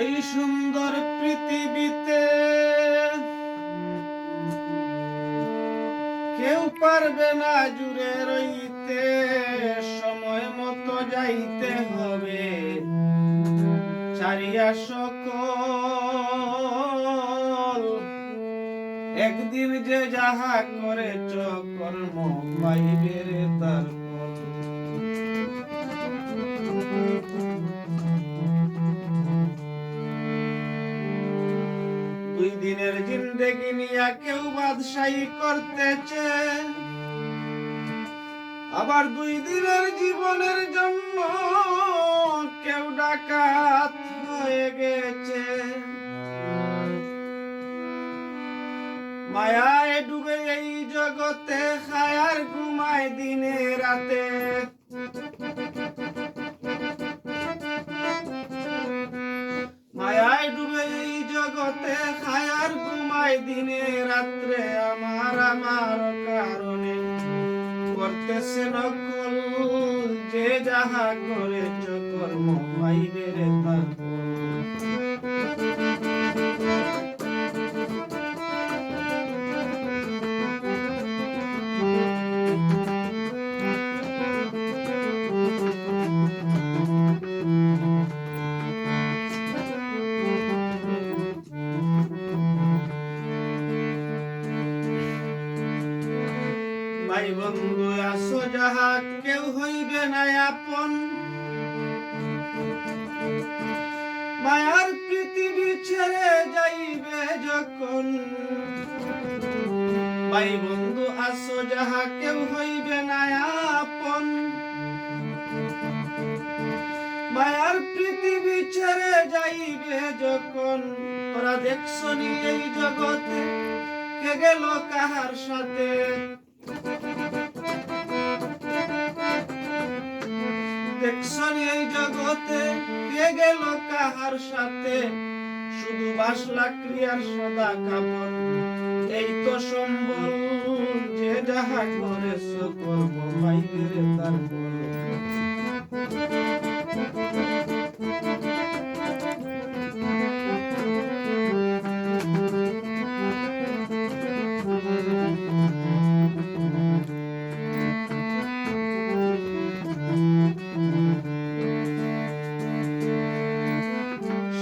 এই সুন্দর পৃথিবীতে কেউ পারবে না জুড়ে রইতে, সময় মতো যাইতে হবে চারিয়া সকল। একদিন যে যাহা করেছ কর্ম পাইবে রে তার ফল। দুই দিনের জিন্দেগি নিয়া কেউ বাদশাহী করতেছে, আবার দুই দিনের জীবনের জন্য কেউ ডাকাত হয়ে গেছে। মায়ায় ডুবে এই জগতে খায় আর ঘুমায় দিনে রাতে। মায়ায় ডুবে এই জগতে খায় আর ঘুমায় দিনে রাত্রে। আমার কারণে করতেছে নকল, যে যাহা করেছ কর্ম পাইবে রে তার ফল। ভাই বন্ধু আসো যাহা কেউ হইবে না আপন, মায়ার পৃথিবী ছেড়ে যাইবে যখন। ভাই বন্ধু আসো যাহা কেউ হইবে না আপন, মায়ার পৃথিবী ছেড়ে যাইবে যখন। তোরা দেখছো নি এই জগতে কে গেল কাহার সাথে, দেখছো নি এই জগতে কে গেল কাহার সাথে। শুধু বাসলা ক্রিয়ার সদা কাপড়, এই তো সম্বল, যে যাহা করেছ কর্ম পাইবে রে তার ফল।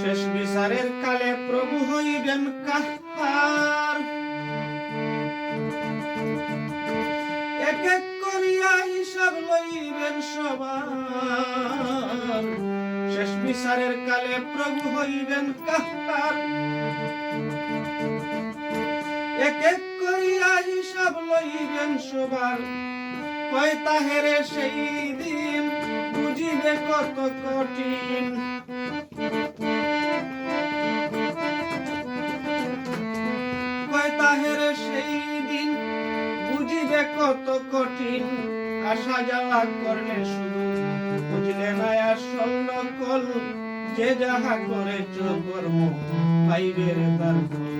শেষ বিচারের কালে প্রভু হইবেন কাহার, এক এক করিয়া হিসাব লইবেন সবার। শেষ বিচারের কালে প্রভু হইবেন কাহার, এক এক করিয়া হিসাব লইবেন সবার। কয় তাহেরে সেই দিন বুঝিবে কত কঠিন, তাহেরে সেই দিন বুঝিবে কত কঠিন। আসা যাওয়া করলে শুধু বুঝলে না আসল নকল, যে যাহা করেছ কর্ম পাইবে রে তার ফল।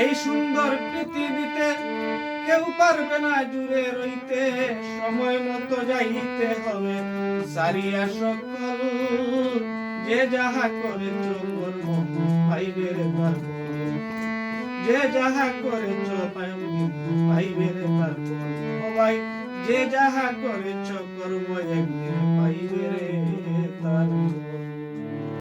এই সুন্দর পৃথিবীতে কেউ পারবে না জুড়ে রইতে, সময় মতো যাইতে হবে সারিয়া সকল। যে যাহা করেছ কর্ম পাইবে রে তার ফল, যে যাহা করেছ পাইবে রে তার ফল। ও ভাই, যে যাহা করেছ কর্ম একদিন পাইবে রে তার ফল।